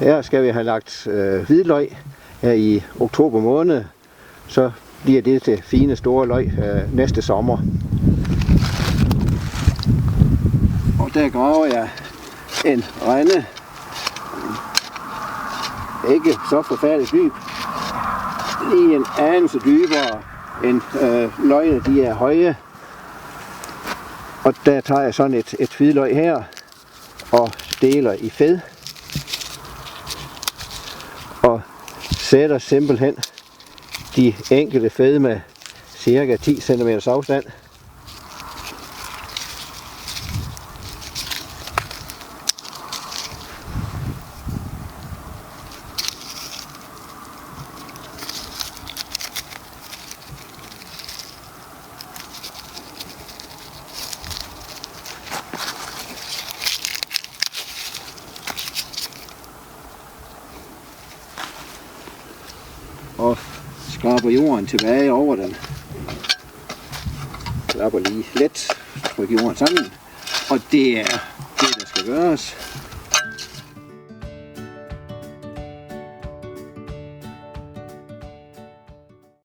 Her skal vi have lagt hvidløg her i oktober måned. Så bliver det til fine store løg næste sommer. Og der graver jeg en rende. Ikke så forfærdeligt dyb. Lige en anelse dybere end løgene de er høje. Og der tager jeg sådan et hvidløg her og deler i fed. Og sætter simpelthen de enkelte fed med cirka 10 cm afstand. Og skraber jorden tilbage over den. Klapper lige let, trykker jorden sammen. Og det er det, der skal gøres.